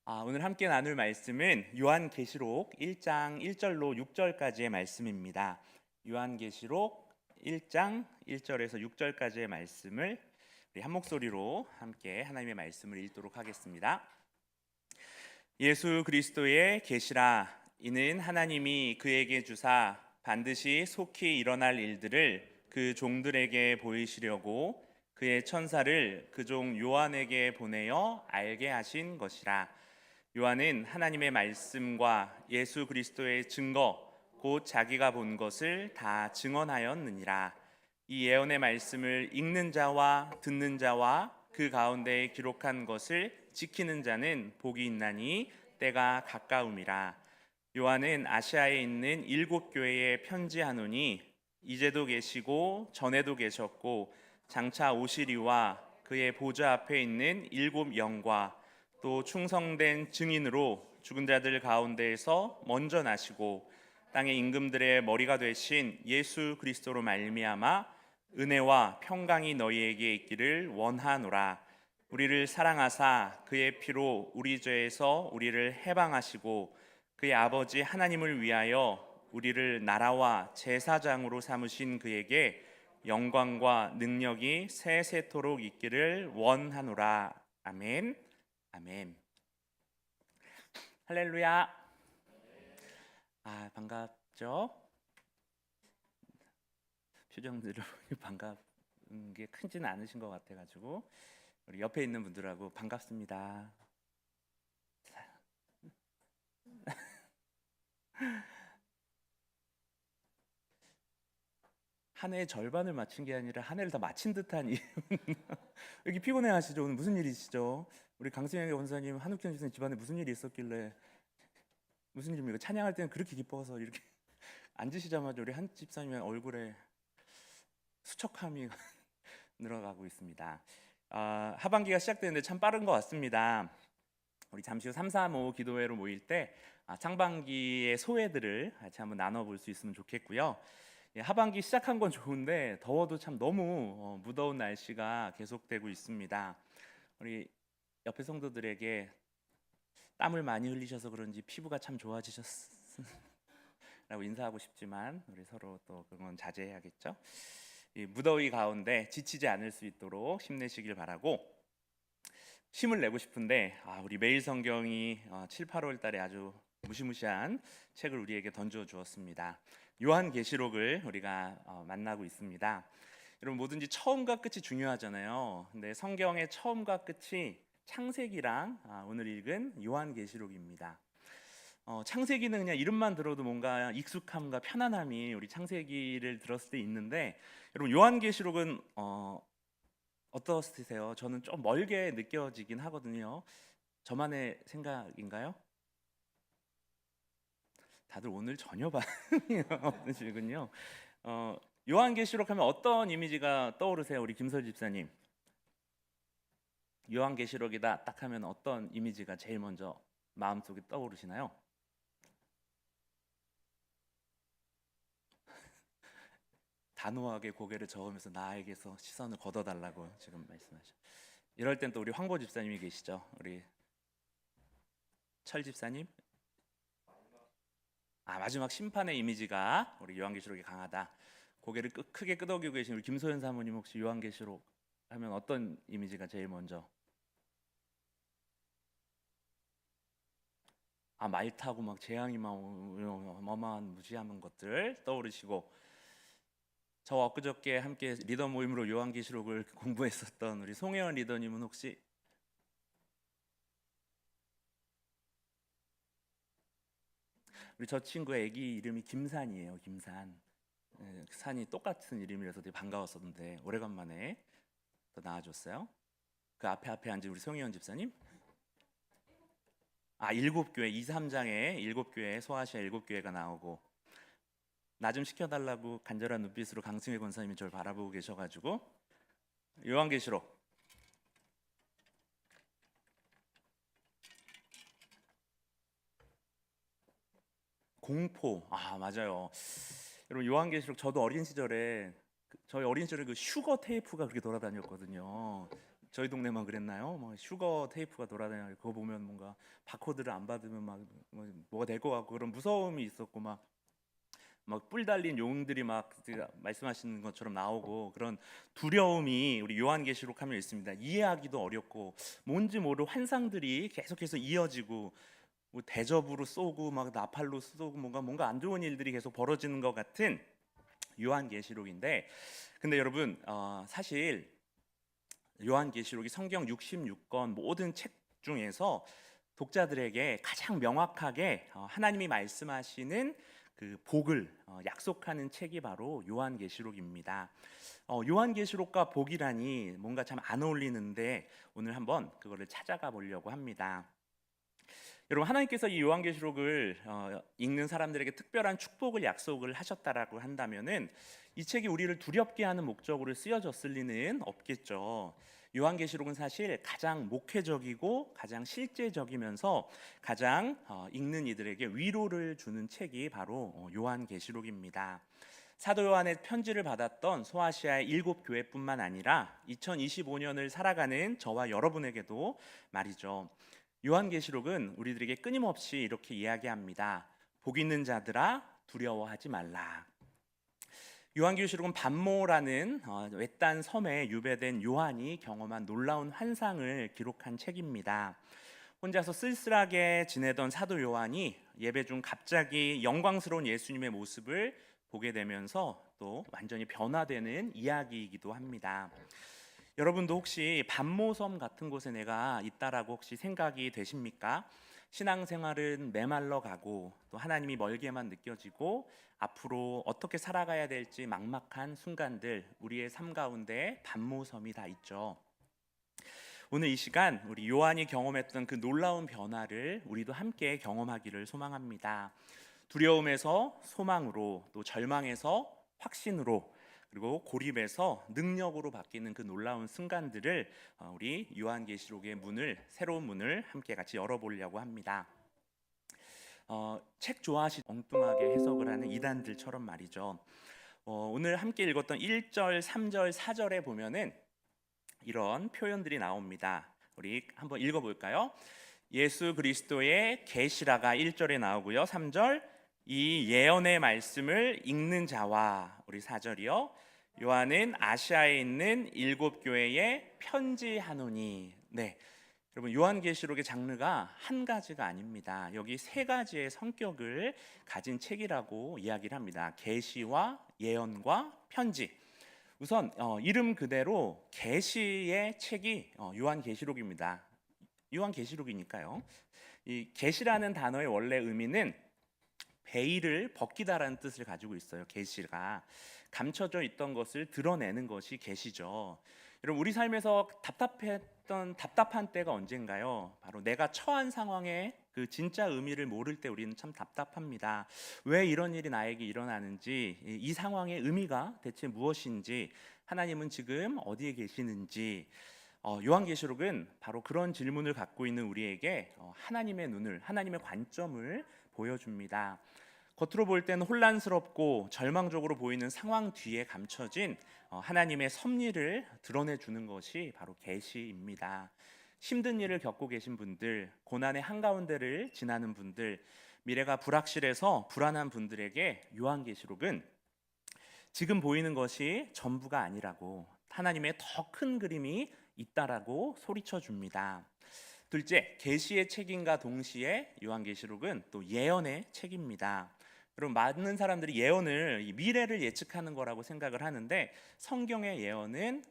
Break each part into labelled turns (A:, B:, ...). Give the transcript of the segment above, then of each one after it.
A: 오늘 함께 나눌 말씀은 요한계시록 1장 1절로 6절까지의 말씀입니다. 요한계시록 1장 1절에서 6절까지의 말씀을 우리 한 목소리로 함께 하나님의 말씀을 읽도록 하겠습니다. 예수 그리스도의 계시라. 이는 하나님이 그에게 주사 반드시 속히 일어날 일들을 그 종들에게 보이시려고 그의 천사를 그 종 요한에게 보내어 알게 하신 것이라. 요한은 하나님의 말씀과 예수 그리스도의 증거 곧 자기가 본 것을 다 증언하였느니라. 이 예언의 말씀을 읽는 자와 듣는 자와 그 가운데에 기록한 것을 지키는 자는 복이 있나니 때가 가까움이라. 요한은 아시아에 있는 7교회에 편지하노니 이제도 계시고 전에도 계셨고 장차 오시리와 그의 보좌 앞에 있는 7영과 또 충성된 증인으로 죽은 자들 가운데에서 먼저 나시고 땅의 임금들의 머리가 되신 예수 그리스도로 말미암아 은혜와 평강이 너희에게 있기를 원하노라. 우리를 사랑하사 그의 피로 우리 죄에서 우리를 해방하시고 그의 아버지 하나님을 위하여 우리를 나라와 제사장으로 삼으신 그에게 영광과 능력이 세세토록 있기를 원하노라. 아멘. 아멘. 할렐루야. 반갑죠? 표정들이 반갑은 게 크지는 않으신 것 같아가지고 우리 옆에 있는 분들하고 반갑습니다. 한 해의 절반을 마친 게 아니라 한 해를 다 마친 듯한 여기 피곤해하시죠? 오늘 무슨 일이시죠? 우리 강승영의 원사님, 한욱현 집사님 집안에 무슨 일이 있었길래 무슨 일입니까? 찬양할 때는 그렇게 기뻐서 이렇게 앉으시자마자 우리 한 집사님의 얼굴에 수척함이 늘어가고 있습니다. 하반기가 시작되는데 참 빠른 것 같습니다. 우리 잠시 후 335 기도회로 모일 때 상반기의 소회들을 같이 한번 나눠볼 수 있으면 좋겠고요. 하반기 시작한 건 좋은데 더워도 참 너무 무더운 날씨가 계속되고 있습니다. 우리 옆에 성도들에게 땀을 많이 흘리셔서 그런지 피부가 참 좋아지셨라고 인사하고 싶지만 우리 서로 또 그건 자제해야겠죠. 이 무더위 가운데 지치지 않을 수 있도록 힘내시길 바라고, 힘을 내고 싶은데 우리 매일 성경이 7, 8월 달에 아주 무시무시한 책을 우리에게 던져 주었습니다. 요한계시록을 우리가 만나고 있습니다. 여러분, 뭐든지 처음과 끝이 중요하잖아요. 근데 성경의 처음과 끝이 창세기랑 오늘 읽은 요한계시록입니다. 창세기는 그냥 이름만 들어도 뭔가 익숙함과 편안함이 우리 창세기를 들었을 때 있는데, 여러분 요한계시록은 어떠세요? 저는 좀 멀게 느껴지긴 하거든요. 저만의 생각인가요? 다들 오늘 전혀 반응이 없으시군요. 요한계시록 하면 어떤 이미지가 떠오르세요? 우리 김설 집사님. 요한계시록이다 딱 하면 어떤 이미지가 제일 먼저 마음속에 떠오르시나요? 단호하게 고개를 저으면서 나에게서 시선을 걷어달라고 지금 말씀하셔. 이럴 땐 또 우리 황보 집사님이 계시죠. 우리 철 집사님. 마지막 심판의 이미지가 우리 요한계시록에 강하다. 고개를 크게 끄덕이고 계신 우리 김소연 사모님, 혹시 요한계시록 하면 어떤 이미지가 제일 먼저? 말 타고 막 재앙이 막 어마어마한 무지한 것들 떠오르시고, 저 엊그저께 함께 리더 모임으로 요한계시록을 공부했었던 우리 송혜원 리더님은 혹시? 우리 저 친구의 아기 이름이 김산이에요. 김산. 산이 똑같은 이름이라서 되게 반가웠었는데 오래간만에 또 나와줬어요. 그 앞에 앉은 우리 송혜원 집사님. 7교회 2, 3장에 7교회, 소아시아 7교회가 나오고, 나 좀 시켜달라고 간절한 눈빛으로 강승회 권사님이 저를 바라보고 계셔가지고 요한계시록 공포. 맞아요. 여러분, 요한계시록 저도 어린 시절에 저희 어린 시절에 그 슈거 테이프가 그렇게 돌아다녔거든요. 저희 동네만 그랬나요? 뭐 슈거 테이프가 돌아다니고 그거 보면 뭔가 바코드를 안 받으면 막 뭐가 될 것 같고 그런 무서움이 있었고 막 뿔 달린 용들이 막 말씀하시는 것처럼 나오고 그런 두려움이 우리 요한계시록 하면 있습니다. 이해하기도 어렵고 뭔지 모를 환상들이 계속해서 이어지고 뭐 대접으로 쏘고 막 나팔로 쏘고 뭔가 안 좋은 일들이 계속 벌어지는 것 같은 요한계시록인데, 근데 여러분 사실 요한계시록이 성경 66권 모든 책 중에서 독자들에게 가장 명확하게 하나님이 말씀하시는 그 복을 약속하는 책이 바로 요한계시록입니다. 요한계시록과 복이라니 뭔가 참 안 어울리는데 오늘 한번 그거를 찾아가 보려고 합니다. 여러분, 하나님께서 이 요한계시록을 읽는 사람들에게 특별한 축복을 약속을 하셨다라고 한다면은 이 책이 우리를 두렵게 하는 목적으로 쓰여졌을 리는 없겠죠. 요한계시록은 사실 가장 목회적이고 가장 실제적이면서 가장 읽는 이들에게 위로를 주는 책이 바로 요한계시록입니다. 사도 요한의 편지를 받았던 소아시아의 7교회뿐만 아니라 2025년을 살아가는 저와 여러분에게도 말이죠. 요한계시록은 우리들에게 끊임없이 이렇게 이야기합니다. 복 있는 자들아 두려워하지 말라. 요한계시록은 반모라는 외딴 섬에 유배된 요한이 경험한 놀라운 환상을 기록한 책입니다. 혼자서 쓸쓸하게 지내던 사도 요한이 예배 중 갑자기 영광스러운 예수님의 모습을 보게 되면서 또 완전히 변화되는 이야기이기도 합니다. 여러분도 혹시 반모섬 같은 곳에 내가 있다라고 혹시 생각이 되십니까? 신앙생활은 메말라 가고 또 하나님이 멀게만 느껴지고 앞으로 어떻게 살아가야 될지 막막한 순간들, 우리의 삶 가운데 반모섬이 다 있죠. 오늘 이 시간 우리 요한이 경험했던 그 놀라운 변화를 우리도 함께 경험하기를 소망합니다. 두려움에서 소망으로, 또 절망에서 확신으로, 그리고 고립에서 능력으로 바뀌는 그 놀라운 순간들을 우리 요한계시록의 새로운 문을 함께 같이 열어보려고 합니다. 책 좋아하시 엉뚱하게 해석을 하는 이단들처럼 말이죠. 오늘 함께 읽었던 1절, 3절, 4절에 보면은 이런 표현들이 나옵니다. 우리 한번 읽어볼까요? 예수 그리스도의 계시라가 1절에 나오고요. 3절 이 예언의 말씀을 읽는 자와, 우리 4절이요. 요한은 아시아에 있는 7교회에 편지하노니. 네, 여러분, 요한계시록의 장르가 한 가지가 아닙니다. 여기 세 가지의 성격을 가진 책이라고 이야기를 합니다. 계시와 예언과 편지. 우선 이름 그대로 계시의 책이 요한계시록입니다. 요한계시록이니까요. 이 계시라는 단어의 원래 의미는 베일을 벗기다라는 뜻을 가지고 있어요. 계시가 감춰져 있던 것을 드러내는 것이 계시죠. 여러분, 우리 삶에서 답답한 때가 언젠가요? 바로 내가 처한 상황의 그 진짜 의미를 모를 때 우리는 참 답답합니다. 왜 이런 일이 나에게 일어나는지, 이 상황의 의미가 대체 무엇인지, 하나님은 지금 어디에 계시는지, 요한계시록은 바로 그런 질문을 갖고 있는 우리에게 하나님의 눈을, 하나님의 관점을 보여줍니다. 겉으로 볼 때는 혼란스럽고 절망적으로 보이는 상황 뒤에 감춰진 하나님의 섭리를 드러내주는 것이 바로 계시입니다. 힘든 일을 겪고 계신 분들, 고난의 한가운데를 지나는 분들, 미래가 불확실해서 불안한 분들에게 요한계시록은 지금 보이는 것이 전부가 아니라고, 하나님의 더 큰 그림이 있다라고 소리쳐 줍니다. 둘째, 계시의 책임과 동시에 요한계시록은 또 예언의 책입니다. 여러분, 많은 사람들이 예언을 미래를 예측하는 거라고 생각을 하는데, 성경의 예언은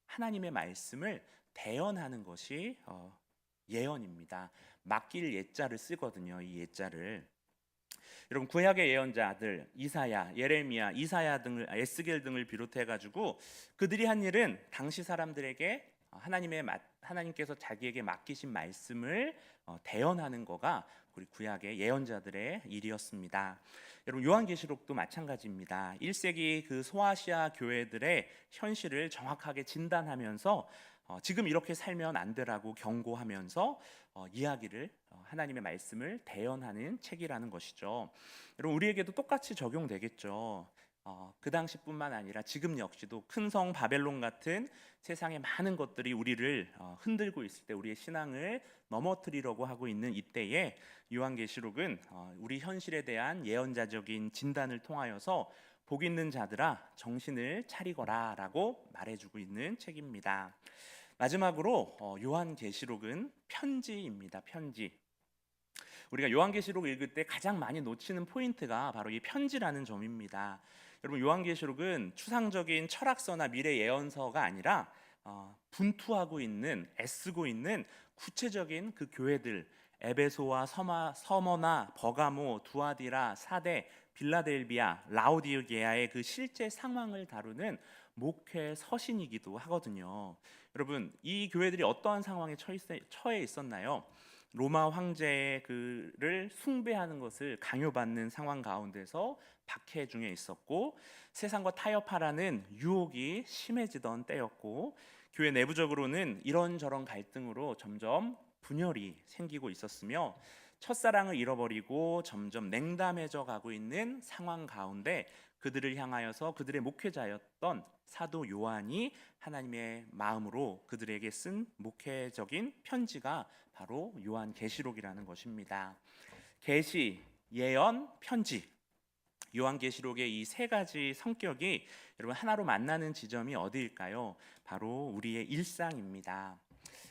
A: 하나님의 말씀을 대언하는 것이 예언입니다. 맡길 예자를 쓰거든요. 이 예자를. 여러분, 구약의 예언자들 이사야, 예레미야, 이사야 등을 에스겔 등을 비롯해 가지고 그들이 한 일은 당시 사람들에게 하나님께서 자기에게 맡기신 말씀을 대언하는 거가 우리 구약의 예언자들의 일이었습니다. 여러분, 요한계시록도 마찬가지입니다. 1세기 그 소아시아 교회들의 현실을 정확하게 진단하면서 지금 이렇게 살면 안 되라고 경고하면서 이야기를 하나님의 말씀을 대언하는 책이라는 것이죠. 여러분, 우리에게도 똑같이 적용되겠죠. 그 당시뿐만 아니라 지금 역시도 큰 성 바벨론 같은 세상의 많은 것들이 우리를 흔들고 있을 때, 우리의 신앙을 넘어뜨리려고 하고 있는 이때에 요한계시록은 우리 현실에 대한 예언자적인 진단을 통하여서 복 있는 자들아 정신을 차리거라라고 말해주고 있는 책입니다. 마지막으로 요한계시록은 편지입니다. 편지. 우리가 요한계시록 읽을 때 가장 많이 놓치는 포인트가 바로 이 편지라는 점입니다. 여러분, 요한계시록은 추상적인 철학서나 미래 예언서가 아니라 분투하고 있는, 애쓰고 있는 구체적인 그 교회들, 에베소와 서머나 버가모, 두아디라, 사대, 빌라델비아, 라오디게아의 그 실제 상황을 다루는 목회 서신이기도 하거든요. 여러분, 이 교회들이 어떠한 상황에 처해 있었나요? 로마 황제의 그를 숭배하는 것을 강요받는 상황 가운데서 박해 중에 있었고, 세상과 타협하라는 유혹이 심해지던 때였고, 교회 내부적으로는 이런저런 갈등으로 점점 분열이 생기고 있었으며, 첫사랑을 잃어버리고 점점 냉담해져 가고 있는 상황 가운데 그들을 향하여서 그들의 목회자였던 사도 요한이 하나님의 마음으로 그들에게 쓴 목회적인 편지가 바로 요한계시록이라는 것입니다. 계시, 예언, 편지. 요한계시록의 이 세 가지 성격이 여러분 하나로 만나는 지점이 어디일까요? 바로 우리의 일상입니다.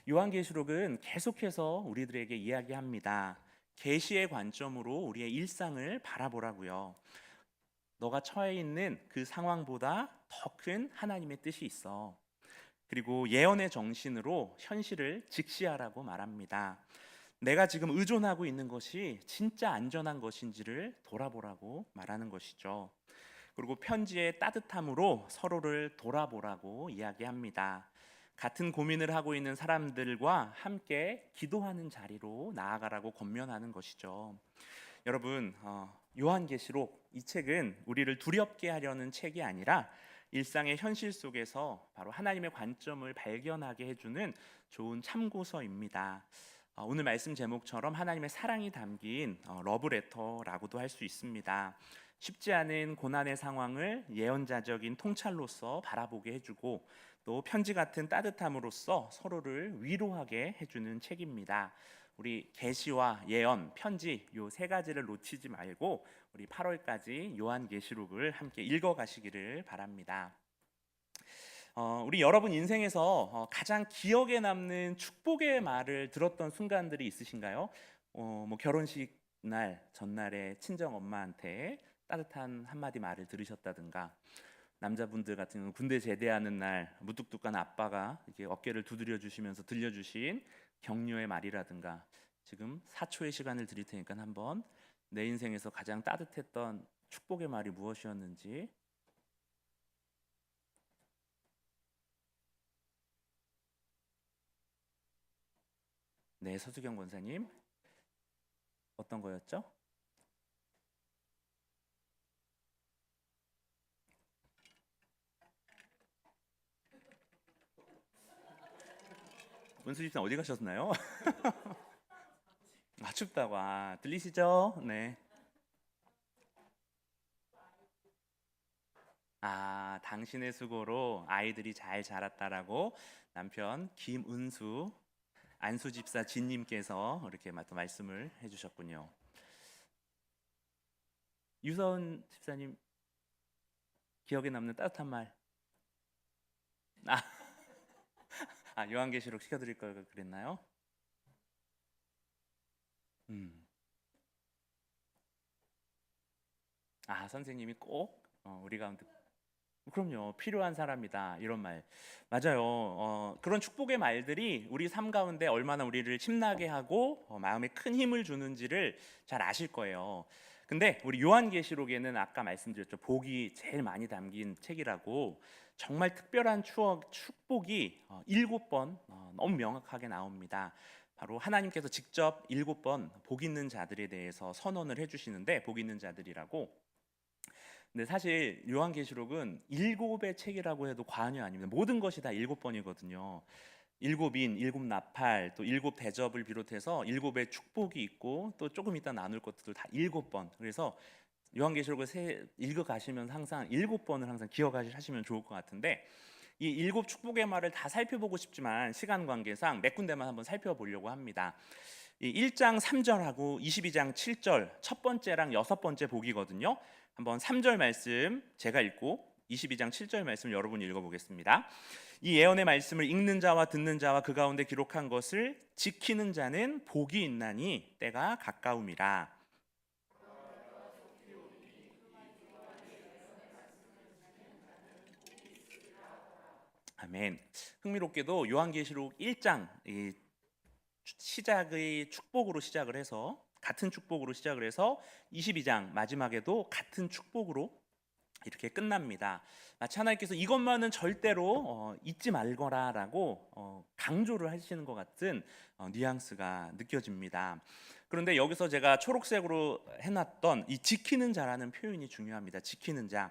A: 요한계시록은 계속해서 우리들에게 이야기합니다. 계시의 관점으로 우리의 일상을 바라보라고요. 너가 처해 있는 그 상황보다 더 큰 하나님의 뜻이 있어. 그리고 예언의 정신으로 현실을 직시하라고 말합니다. 내가 지금 의존하고 있는 것이 진짜 안전한 것인지를 돌아보라고 말하는 것이죠. 그리고 편지의 따뜻함으로 서로를 돌아보라고 이야기합니다. 같은 고민을 하고 있는 사람들과 함께 기도하는 자리로 나아가라고 권면하는 것이죠. 여러분, 요한계시록 이 책은 우리를 두렵게 하려는 책이 아니라 일상의 현실 속에서 바로 하나님의 관점을 발견하게 해주는 좋은 참고서입니다. 오늘 말씀 제목처럼 하나님의 사랑이 담긴 러브레터라고도 할 수 있습니다. 쉽지 않은 고난의 상황을 예언자적인 통찰로서 바라보게 해주고, 또 편지 같은 따뜻함으로써 서로를 위로하게 해주는 책입니다. 우리 계시와 예언, 편지 요 세 가지를 놓치지 말고 우리 8월까지 요한계시록을 함께 읽어가시기를 바랍니다. 우리 여러분 인생에서 가장 기억에 남는 축복의 말을 들었던 순간들이 있으신가요? 뭐 결혼식 날 전날에 친정 엄마한테 따뜻한 한마디 말을 들으셨다든가, 남자분들 같은 경우는 군대 제대하는 날 무뚝뚝한 아빠가 이렇게 어깨를 두드려 주시면서 들려주신 격려의 말이라든가, 지금 4초의 시간을 드릴 테니까 한번 내 인생에서 가장 따뜻했던 축복의 말이 무엇이었는지. 네, 서수경 권사님, 어떤 거였죠? 은수 집사님 어디 가셨나요? 춥다고. 들리시죠? 네. 당신의 수고로 아이들이 잘 자랐다라고 남편 김은수 안수 집사 진님께서 이렇게 또 말씀을 해주셨군요. 유선 집사님, 기억에 남는 따뜻한 말. 요한계시록 시켜드릴 걸 그랬나요? 선생님이 꼭 우리 가운데, 그럼요, 필요한 사람이다, 이런 말. 맞아요. 그런 축복의 말들이 우리 삶 가운데 얼마나 우리를 힘나게 하고 마음에 큰 힘을 주는지를 잘 아실 거예요. 근데 우리 요한계시록에는 아까 말씀드렸죠, 복이 제일 많이 담긴 책이라고. 정말 특별한 축복이 7번 너무 명확하게 나옵니다. 바로 하나님께서 직접 7번 복 있는 자들에 대해서 선언을 해주시는데, 복 있는 자들이라고. 근데 사실 요한계시록은 7의 책이라고 해도 과언이 아닙니다. 모든 것이 다 7번이거든요. 7인, 7나팔, 또 7대접을 비롯해서 7의 축복이 있고, 또 조금 이따 나눌 것들도 다 7번. 그래서 요한계시록을 읽어 가시면 항상 7번을 항상 기억하시면 좋을 것 같은데, 이 7축복의 말을 다 살펴보고 싶지만 시간 관계상 몇 군데만 한번 살펴보려고 합니다. 이 1장 3절하고 22장 7절 첫 번째랑 여섯 번째 복이거든요. 한번 3절 말씀 제가 읽고 22장 7절 말씀 여러분이 읽어보겠습니다. 이 예언의 말씀을 읽는 자와 듣는 자와 그 가운데 기록한 것을 지키는 자는 복이 있나니 때가 가까움이라. 아멘. 흥미롭게도 요한계시록 1장 시작의 축복으로 시작을 해서 같은 축복으로 시작을 해서 22장 마지막에도 같은 축복으로 이렇게 끝납니다. 마치 하나님께서 이것만은 절대로 잊지 말거라라고 강조를 하시는 것 같은 뉘앙스가 느껴집니다. 그런데 여기서 제가 초록색으로 해놨던 이 지키는 자라는 표현이 중요합니다. 지키는 자.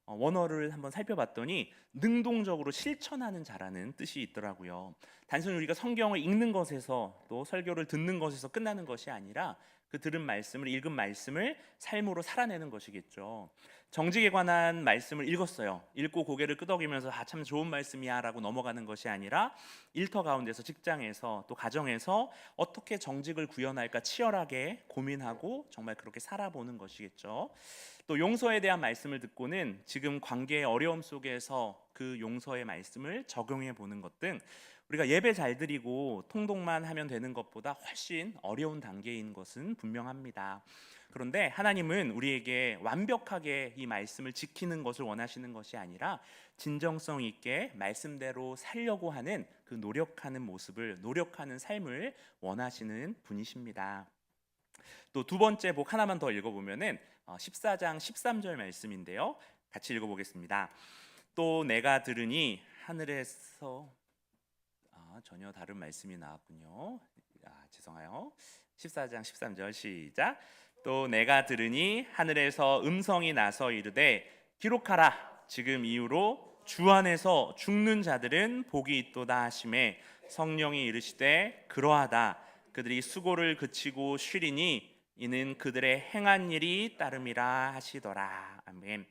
A: 원어를 한번 살펴봤더니 능동적으로 실천하는 자라는 뜻이 있더라고요. 단순히 우리가 성경을 읽는 것에서 또 설교를 듣는 것에서 끝나는 것이 아니라 그 들은 말씀을 읽은 말씀을 삶으로 살아내는 것이겠죠. 정직에 관한 말씀을 읽었어요. 읽고 고개를 끄덕이면서 참 좋은 말씀이야 라고 넘어가는 것이 아니라 일터 가운데서, 직장에서, 또 가정에서 어떻게 정직을 구현할까 치열하게 고민하고 정말 그렇게 살아보는 것이겠죠. 또 용서에 대한 말씀을 듣고는 지금 관계의 어려움 속에서 그 용서의 말씀을 적용해 보는 것 등 우리가 예배 잘 드리고 통독만 하면 되는 것보다 훨씬 어려운 단계인 것은 분명합니다. 그런데 하나님은 우리에게 완벽하게 이 말씀을 지키는 것을 원하시는 것이 아니라 진정성 있게 말씀대로 살려고 하는 그 노력하는 모습을, 노력하는 삶을 원하시는 분이십니다. 또 두 번째 복 하나만 더 읽어보면은 14장 13절 말씀인데요. 같이 읽어보겠습니다. 또 내가 들으니 하늘에서 전혀 다른 말씀이 나왔군요. 죄송해요. 14장 13절 시작. 또 내가 들으니 하늘에서 음성이 나서 이르되 기록하라. 지금 이후로 주 안에서 죽는 자들은 복이 있도다 하시매 성령이 이르시되 그러하다. 그들이 수고를 그치고 쉬리니 이는 그들의 행한 일이 따름이라 하시더라. 아멘.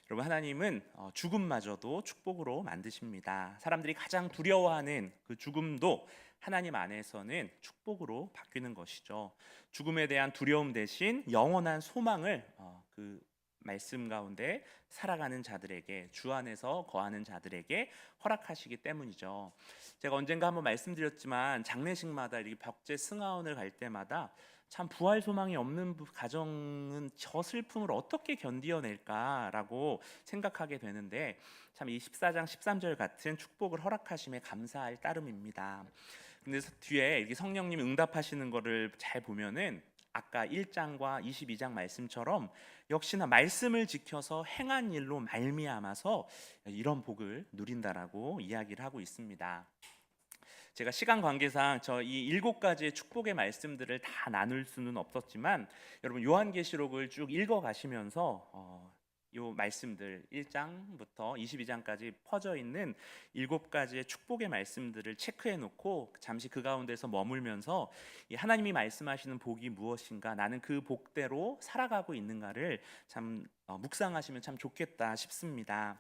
A: 여러분, 하나님은 죽음마저도 축복으로 만드십니다. 사람들이 가장 두려워하는 그 죽음도 하나님 안에서는 축복으로 바뀌는 것이죠. 죽음에 대한 두려움 대신 영원한 소망을 그 말씀 가운데 살아가는 자들에게, 주 안에서 거하는 자들에게 허락하시기 때문이죠. 제가 언젠가 한번 말씀드렸지만 장례식마다 이렇게 벽제 승하원을 갈 때마다 참 부활 소망이 없는 가정은 저 슬픔을 어떻게 견디어낼까라고 생각하게 되는데, 참 이 14장 13절 같은 축복을 허락하심에 감사할 따름입니다. 근데 뒤에 이렇게 성령님이 응답하시는 거를 잘 보면은 아까 1장과 22장 말씀처럼 역시나 말씀을 지켜서 행한 일로 말미암아서 이런 복을 누린다라고 이야기를 하고 있습니다. 제가 시간 관계상 이 7가지의 축복의 말씀들을 다 나눌 수는 없었지만 여러분 요한계시록을 쭉 읽어 가시면서 요 말씀들 1장부터 22장까지 퍼져 있는 7가지의 축복의 말씀들을 체크해 놓고 잠시 그 가운데서 머물면서 이 하나님이 말씀하시는 복이 무엇인가, 나는 그 복대로 살아가고 있는가를 참 묵상하시면 참 좋겠다 싶습니다.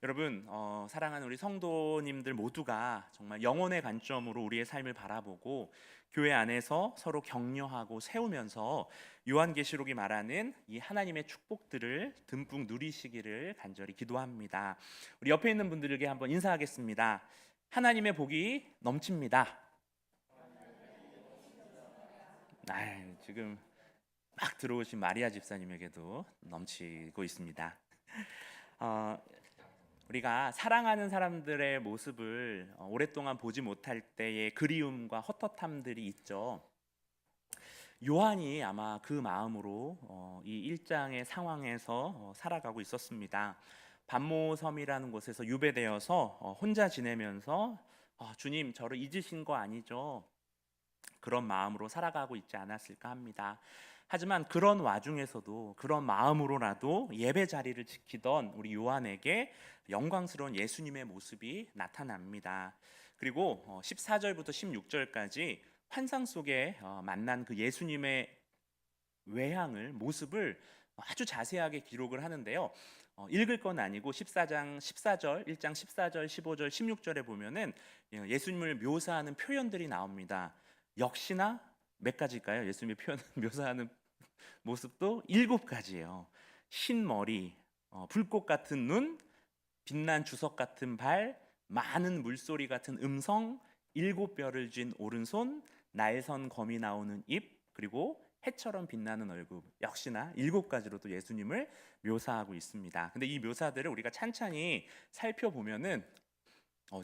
A: 여러분, 사랑하는 우리 성도님들 모두가 정말 영혼의 관점으로 우리의 삶을 바라보고 교회 안에서 서로 격려하고 세우면서 요한계시록이 말하는 이 하나님의 축복들을 듬뿍 누리시기를 간절히 기도합니다. 우리 옆에 있는 분들에게 한번 인사하겠습니다. 하나님의 복이 넘칩니다. 지금 막 들어오신 마리아 집사님에게도 넘치고 있습니다. 우리가 사랑하는 사람들의 모습을 오랫동안 보지 못할 때의 그리움과 헛헛함들이 있죠. 요한이 아마 그 마음으로 이 1장의 상황에서 살아가고 있었습니다. 반모섬이라는 곳에서 유배되어서 혼자 지내면서 주님, 저를 잊으신 거 아니죠? 그런 마음으로 살아가고 있지 않았을까 합니다. 하지만 그런 와중에서도 그런 마음으로라도 예배 자리를 지키던 우리 요한에게 영광스러운 예수님의 모습이 나타납니다. 그리고 14절부터 16절까지 환상 속에 만난 그 예수님의 외향을, 모습을 아주 자세하게 기록을 하는데요. 읽을 건 아니고 14장 14절, 1장 14절, 15절, 16절에 보면은 예수님을 묘사하는 표현들이 나옵니다. 역시나 몇 가지일까요? 예수님의 표현 묘사하는 모습도 7가지예요. 흰 머리, 불꽃 같은 눈, 빛난 주석 같은 발, 많은 물소리 같은 음성, 7뼈를 쥔 오른손, 날선 검이 나오는 입, 그리고 해처럼 빛나는 얼굴. 역시나 7가지로 또 예수님을 묘사하고 있습니다. 근데 이 묘사들을 우리가 찬찬히 살펴보면은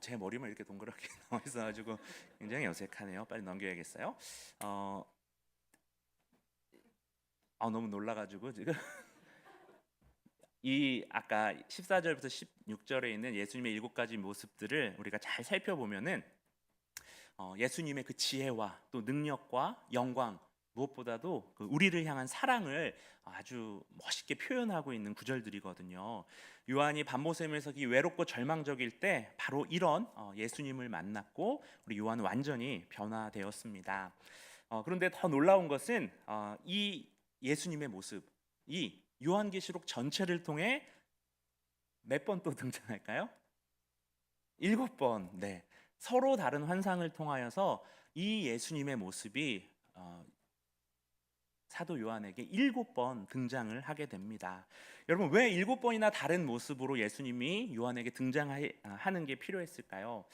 A: 제 머리만 이렇게 동그랗게 나와 있어가지고 굉장히 어색하네요. 빨리 넘겨야겠어요. 너무 놀라가지고 지금 이 아까 14절부터 16절에 있는 예수님의 7가지 모습들을 우리가 잘 살펴보면은 예수님의 그 지혜와 또 능력과 영광, 무엇보다도 그 우리를 향한 사랑을 아주 멋있게 표현하고 있는 구절들이거든요. 요한이 밤모섬에서 외롭고 절망적일 때 바로 이런 예수님을 만났고 우리 요한은 완전히 변화되었습니다. 그런데 더 놀라운 것은 이 예수님의 모습이 요한계시록 전체를 통해 몇 번 또 등장할까요? 7번. 네. 서로 다른 환상을 통하여서 이 예수님의 모습이 사도 요한에게 7번 등장을 하게 됩니다. 여러분, 왜 7번이나 다른 모습으로 예수님이 요한에게 등장하는 게 필요했을까요?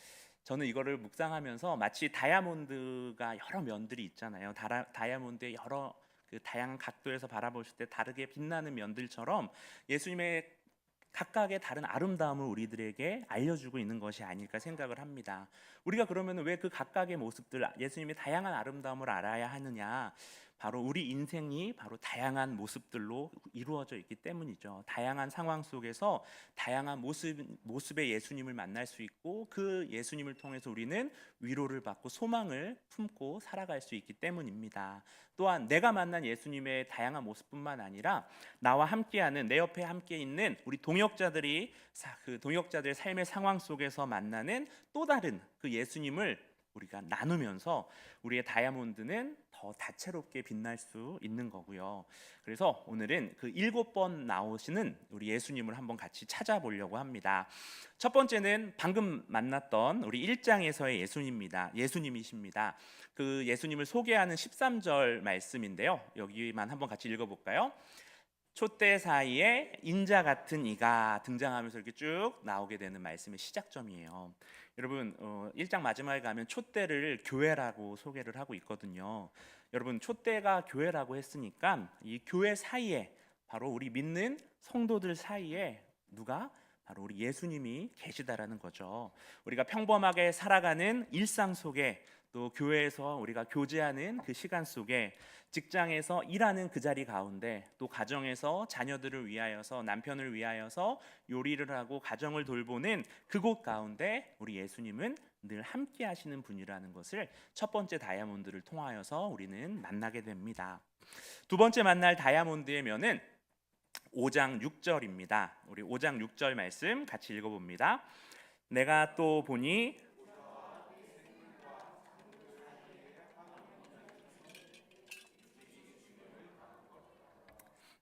A: 저는 이거를 묵상하면서 마치 다이아몬드가 여러 면들이 있잖아요. 다이아몬드의 여러 그 다양한 각도에서 바라보실 때 다르게 빛나는 면들처럼 예수님의 각각의 다른 아름다움을 우리들에게 알려주고 있는 것이 아닐까 생각을 합니다. 우리가 그러면 왜 그 각각의 모습들, 예수님의 다양한 아름다움을 알아야 하느냐? 바로 우리 인생이 바로 다양한 모습들로 이루어져 있기 때문이죠. 다양한 상황 속에서 다양한 모습의 예수님을 만날 수 있고 그 예수님을 통해서 우리는 위로를 받고 소망을 품고 살아갈 수 있기 때문입니다. 또한 내가 만난 예수님의 다양한 모습뿐만 아니라 나와 함께하는, 내 옆에 함께 있는 우리 동역자들이 그 동역자들의 삶의 상황 속에서 만나는 또 다른 그 예수님을 우리가 나누면서 우리의 다이아몬드는 더 다채롭게 빛날 수 있는 거고요. 그래서 오늘은 그 7번 나오시는 우리 예수님을 한번 같이 찾아보려고 합니다. 첫 번째는 방금 만났던 우리 1장에서의 예수님이십니다. 그 예수님을 소개하는 13절 말씀인데요. 여기만 한번 같이 읽어볼까요? 촛대 사이에 인자 같은 이가 등장하면서 이렇게 쭉 나오게 되는 말씀의 시작점이에요. 여러분, 1장 마지막에 가면 촛대를 교회라고 소개를 하고 있거든요. 여러분, 촛대가 교회라고 했으니까 이 교회 사이에, 바로 우리 믿는 성도들 사이에 누가? 바로 우리 예수님이 계시다라는 거죠. 우리가 평범하게 살아가는 일상 속에, 또 교회에서 우리가 교제하는 그 시간 속에, 직장에서 일하는 그 자리 가운데, 또 가정에서 자녀들을 위하여서, 남편을 위하여서 요리를 하고 가정을 돌보는 그곳 가운데 우리 예수님은 늘 함께 하시는 분이라는 것을 첫 번째 다이아몬드를 통하여서 우리는 만나게 됩니다. 두 번째 만날 다이아몬드의 면은 5장 6절입니다. 우리 5장 6절 말씀 같이 읽어봅니다. 내가 또 보니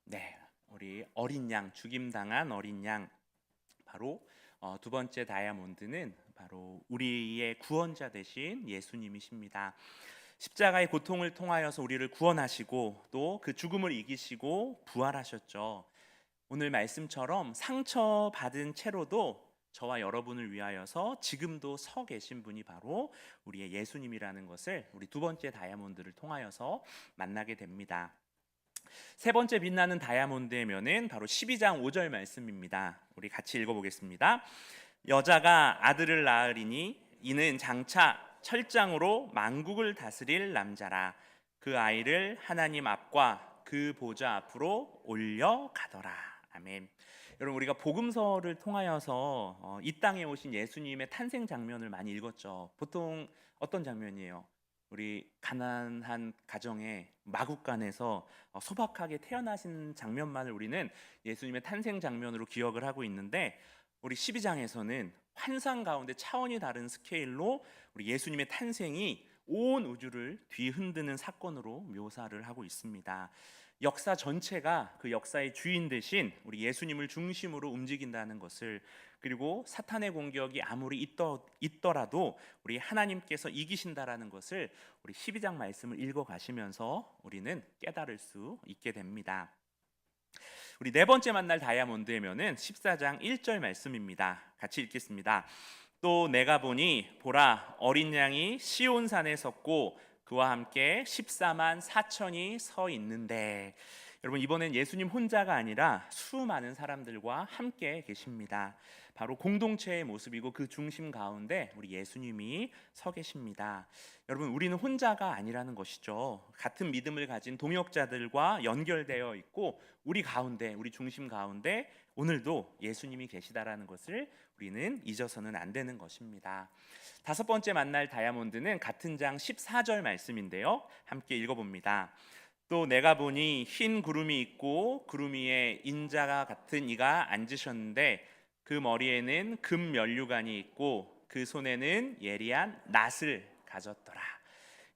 A: 네, 우리 어린 양, 죽임당한 어린 양, 바로 두 번째 다이아몬드는 바로 우리의 구원자 되신 예수님이십니다. 십자가의 고통을 통하여서 우리를 구원하시고 또 그 죽음을 이기시고 부활하셨죠. 오늘 말씀처럼 상처받은 채로도 저와 여러분을 위하여서 지금도 서 계신 분이 바로 우리의 예수님이라는 것을 우리 두 번째 다이아몬드를 통하여서 만나게 됩니다. 세 번째 빛나는 다이아몬드의 면은 바로 12장 5절 말씀입니다. 우리 같이 읽어보겠습니다. 여자가 아들을 낳으리니 이는 장차 철장으로 만국을 다스릴 남자라. 그 아이를 하나님 앞과 그 보좌 앞으로 올려가더라. 아멘. 여러분, 우리가 복음서를 통하여서 이 땅에 오신 예수님의 탄생 장면을 많이 읽었죠. 보통 어떤 장면이에요? 우리 가난한 가정에 마국간에서 소박하게 태어나신 장면만을 우리는 예수님의 탄생 장면으로 기억을 하고 있는데, 우리 12장에서는 환상 가운데 차원이 다른 스케일로 우리 예수님의 탄생이 온 우주를 뒤흔드는 사건으로 묘사를 하고 있습니다. 역사 전체가 그 역사의 주인 대신 우리 예수님을 중심으로 움직인다는 것을, 그리고 사탄의 공격이 아무리 있더라도 우리 하나님께서 이기신다라는 것을 우리 12장 말씀을 읽어 가시면서 우리는 깨달을 수 있게 됩니다. 우리 네 번째 만날 다이아몬드에면은 14장 1절 말씀입니다. 같이 읽겠습니다. 또 내가 보니 보라, 어린 양이 시온산에 섰고 그와 함께 14만 4천이 서 있는데, 여러분 이번엔 예수님 혼자가 아니라 수많은 사람들과 함께 계십니다. 바로 공동체의 모습이고 그 중심 가운데 우리 예수님이 서 계십니다. 여러분 우리는 혼자가 아니라는 것이죠. 같은 믿음을 가진 동역자들과 연결되어 있고 우리 가운데, 우리 중심 가운데 오늘도 예수님이 계시다라는 것을 우리는 잊어서는 안 되는 것입니다. 다섯 번째 만날 다이아몬드는 같은 장 14절 말씀인데요. 함께 읽어봅니다. 또 내가 보니 흰 구름이 있고 구름 위에 인자가 같은 이가 앉으셨는데 그 머리에는 금 면류관이 있고 그 손에는 예리한 낫을 가졌더라.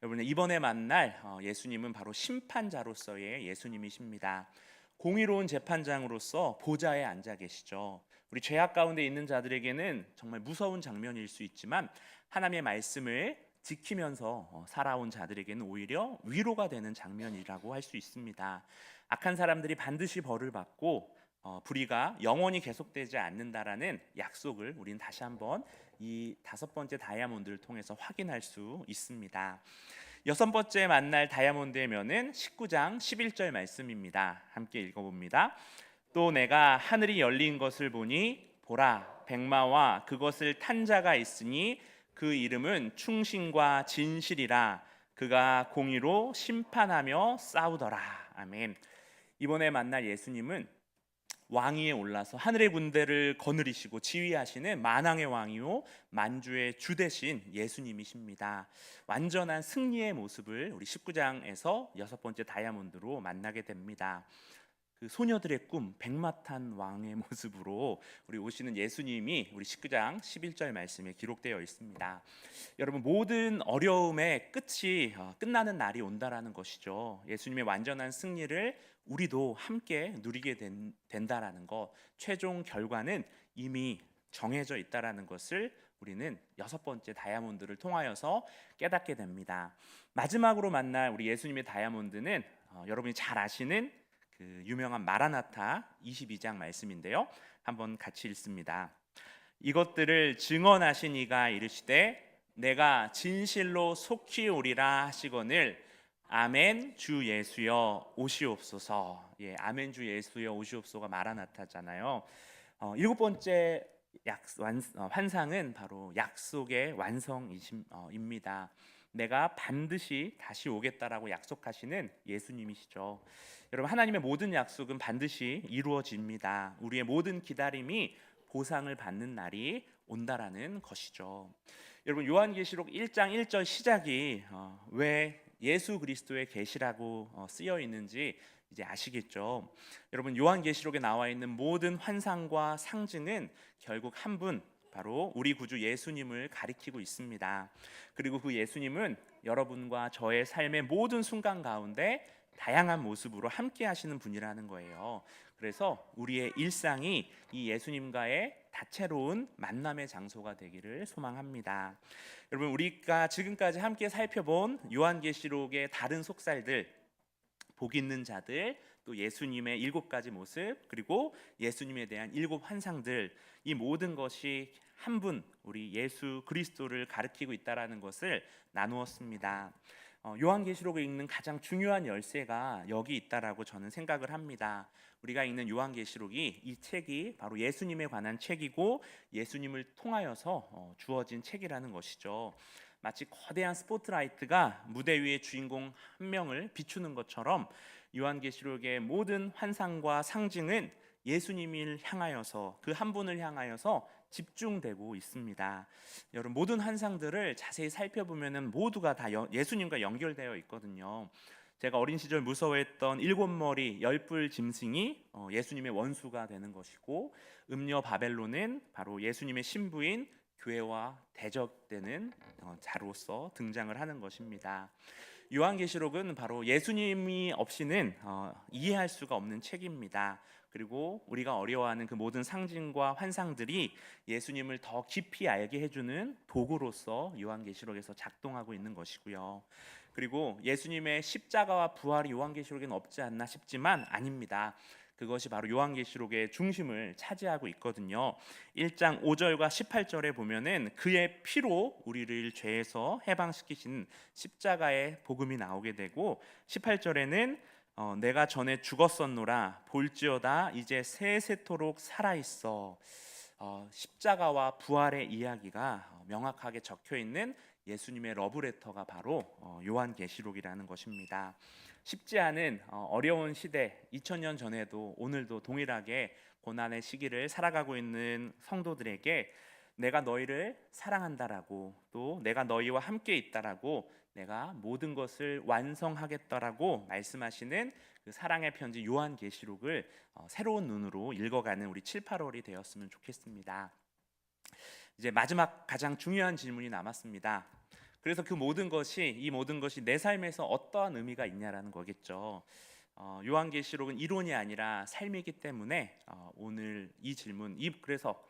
A: 여러분 이번에 만날 예수님은 바로 심판자로서의 예수님이십니다. 공의로운 재판장으로서 보좌에 앉아 계시죠. 우리 죄악 가운데 있는 자들에게는 정말 무서운 장면일 수 있지만 하나님의 말씀을 지키면서 살아온 자들에게는 오히려 위로가 되는 장면이라고 할 수 있습니다. 악한 사람들이 반드시 벌을 받고 불의가 영원히 계속되지 않는다라는 약속을 우리는 다시 한번 이 다섯 번째 다이아몬드를 통해서 확인할 수 있습니다. 여섯 번째 만날 다이아몬드에면은 19장 11절 말씀입니다. 함께 읽어봅니다. 또 내가 하늘이 열린 것을 보니 보라, 백마와 그것을 탄 자가 있으니 그 이름은 충신과 진실이라. 그가 공의로 심판하며 싸우더라. 아멘. 이번에 만날 예수님은 왕위에 올라서 하늘의 군대를 거느리시고 지휘하시는 만왕의 왕이요 만주의 주 되신 예수님이십니다. 완전한 승리의 모습을 우리 19장에서 여섯 번째 다이아몬드로 만나게 됩니다. 그 소녀들의 꿈 백마탄 왕의 모습으로 우리 오시는 예수님이 우리 19장 11절 말씀에 기록되어 있습니다. 여러분 모든 어려움의 끝이 끝나는 날이 온다라는 것이죠. 예수님의 완전한 승리를 우리도 함께 누리게 된다라는 것, 최종 결과는 이미 정해져 있다라는 것을 우리는 여섯 번째 다이아몬드를 통하여서 깨닫게 됩니다. 마지막으로 만날 우리 예수님의 다이아몬드는 여러분이 잘 아시는 그 유명한 마라나타 22장 말씀인데요. 한번 같이 읽습니다. 이것들을 증언하신 이가 이르시되 내가 진실로 속히 오리라 하시거늘 아멘 주 예수여 오시옵소서. 예, 아멘 주 예수여 오시옵소서가 마라나타잖아요. 일곱 번째 환상은 바로 약속의 완성입니다. 내가 반드시 다시 오겠다라고 약속하시는 예수님이시죠. 여러분 하나님의 모든 약속은 반드시 이루어집니다. 우리의 모든 기다림이 보상을 받는 날이 온다라는 것이죠. 여러분 요한계시록 1장 1절 시작이 왜 예수 그리스도의 계시라고 쓰여 있는지 이제 아시겠죠. 여러분 요한계시록에 나와 있는 모든 환상과 상징은 결국 한 분, 바로 우리 구주 예수님을 가리키고 있습니다. 그리고 그 예수님은 여러분과 저의 삶의 모든 순간 가운데 다양한 모습으로 함께 하시는 분이라는 거예요. 그래서 우리의 일상이 이 예수님과의 다채로운 만남의 장소가 되기를 소망합니다. 여러분 우리가 지금까지 함께 살펴본 요한계시록의 다른 속살들, 복 있는 자들, 또 예수님의 7가지 모습, 그리고 예수님에 대한 7 환상들, 이 모든 것이 한 분 우리 예수 그리스도를 가리키고 있다라는 것을 나누었습니다. 요한계시록을 읽는 가장 중요한 열쇠가 여기 있다라고 저는 생각을 합니다. 우리가 읽는 요한계시록이 이 책이 바로 예수님에 관한 책이고 예수님을 통하여서 주어진 책이라는 것이죠. 마치 거대한 스포트라이트가 무대 위의 주인공 한 명을 비추는 것처럼 요한계시록의 모든 환상과 상징은 예수님을 향하여서, 그 한 분을 향하여서 집중되고 있습니다. 여러분 모든 환상들을 자세히 살펴보면 모두가 다 예수님과 연결되어 있거든요. 제가 어린 시절 무서워했던 7머리 10뿔 짐승이 예수님의 원수가 되는 것이고, 음녀 바벨론은 바로 예수님의 신부인 교회와 대적되는 자로서 등장을 하는 것입니다. 요한계시록은 바로 예수님이 없이는 이해할 수가 없는 책입니다. 그리고 우리가 어려워하는 그 모든 상징과 환상들이 예수님을 더 깊이 알게 해주는 도구로서 요한계시록에서 작동하고 있는 것이고요. 그리고 예수님의 십자가와 부활이 요한계시록에는 없지 않나 싶지만 아닙니다. 그것이 바로 요한계시록의 중심을 차지하고 있거든요. 1장 5절과 18절에 보면은 그의 피로 우리를 죄에서 해방시키신 십자가의 복음이 나오게 되고, 18절에는 내가 전에 죽었었노라 볼지어다 이제 세세토록 살아있어. 십자가와 부활의 이야기가 명확하게 적혀 있는 예수님의 러브레터가 바로 요한계시록이라는 것입니다. 쉽지 않은 어려운 시대, 2000년 전에도 오늘도 동일하게 고난의 시기를 살아가고 있는 성도들에게 내가 너희를 사랑한다라고, 또 내가 너희와 함께 있다라고, 내가 모든 것을 완성하겠다라고 말씀하시는 그 사랑의 편지 요한계시록을 새로운 눈으로 읽어가는 우리 7, 8월이 되었으면 좋겠습니다. 이제 마지막 가장 중요한 질문이 남았습니다. 그래서 이 모든 것이 내 삶에서 어떠한 의미가 있냐라는 거겠죠. 요한계시록은 이론이 아니라 삶이기 때문에 오늘 이 질문, 그래서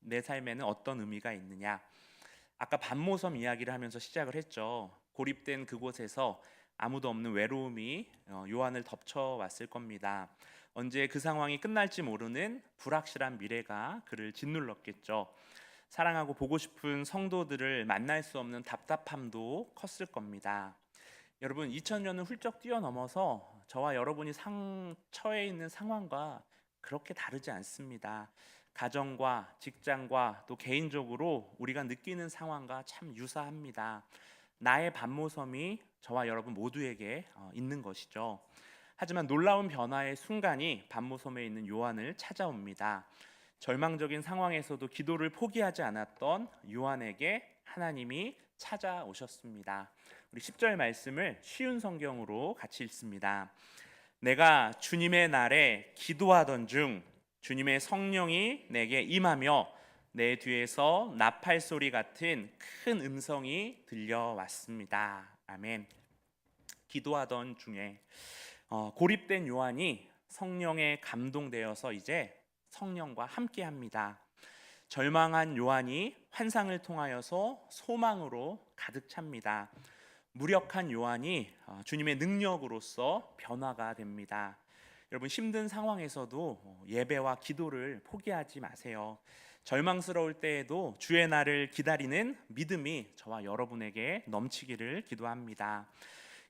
A: 내 삶에는 어떤 의미가 있느냐. 아까 반모섬 이야기를 하면서 시작을 했죠. 고립된 그곳에서 아무도 없는 외로움이 요한을 덮쳐왔을 겁니다. 언제 그 상황이 끝날지 모르는 불확실한 미래가 그를 짓눌렀겠죠. 사랑하고 보고 싶은 성도들을 만날 수 없는 답답함도 컸을 겁니다. 여러분, 2000년을 훌쩍 뛰어넘어서 저와 여러분이 처해 있는 상황과 그렇게 다르지 않습니다. 가정과 직장과 또 개인적으로 우리가 느끼는 상황과 참 유사합니다. 나의 반모섬이 저와 여러분 모두에게 있는 것이죠. 하지만 놀라운 변화의 순간이 반모섬에 있는 요한을 찾아옵니다. 절망적인 상황에서도 기도를 포기하지 않았던 요한에게 하나님이 찾아오셨습니다. 우리 10절 말씀을 쉬운 성경으로 같이 읽습니다. 내가 주님의 날에 기도하던 중 주님의 성령이 내게 임하며 내 뒤에서 나팔 소리 같은 큰 음성이 들려왔습니다. 아멘. 기도하던 중에 고립된 요한이 성령에 감동되어서 이제 성령과 함께합니다. 절망한 요한이 환상을 통하여서 소망으로 가득 찹니다. 무력한 요한이 주님의 능력으로서 변화가 됩니다. 여러분, 힘든 상황에서도 예배와 기도를 포기하지 마세요. 절망스러울 때에도 주의 날을 기다리는 믿음이 저와 여러분에게 넘치기를 기도합니다.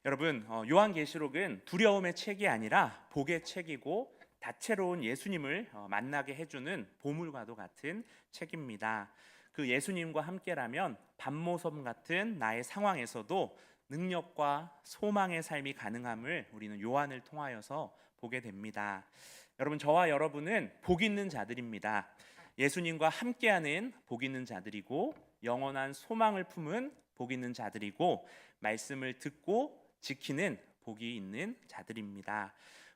A: 여러분, 요한계시록은 두려움의 책이 아니라 복의 책이고 다채로운 예수님을 만나게 해주는 보물과도 같은 책입니다. 그 예수님과 함께라면 반모섬 같은 나의 상황에서도 능력과 소망의 삶이 가능함을 우리는 요한을 통하여서 보게 됩니다. 여러분, 저와 여러분은 복 있는 자들입니다. 예수님과 함께하는 복 있는 자들이고, 영원한 소망을 품은 복 있는 자들이고, 말씀을 듣고 지키는 복이 있는 자들입니다.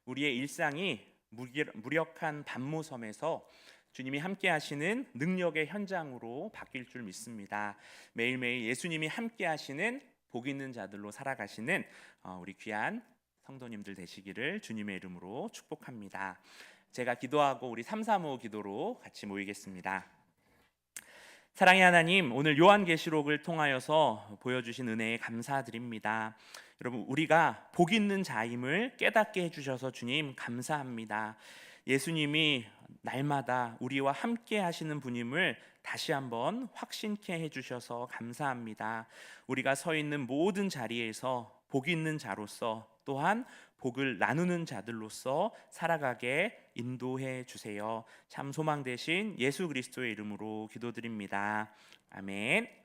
A: 우리의 일상이 무력한 반모섬에서 주님이 함께 하시는 능력의 현장으로 바뀔 줄 믿습니다. 매일매일 예수님이 함께 하시는 복 있는 자들로 살아가시는 우리 귀한 성도님들 되시기를 주님의 이름으로 축복합니다. 제가 기도하고 우리 335 기도로 같이 모이겠습니다. 사랑의 하나님, 오늘 요한계시록을 통하여서 보여주신 은혜에 감사드립니다. 여러분, 우리가 복 있는 자임을 깨닫게 해주셔서 주님 감사합니다. 예수님이 날마다 우리와 함께 하시는 분임을 다시 한번 확신케 해주셔서 감사합니다. 우리가 서 있는 모든 자리에서 복 있는 자로서, 또한 복을 나누는 자들로서 살아가게 인도해 주세요. 참 소망 되신 예수 그리스도의 이름으로 기도드립니다. 아멘.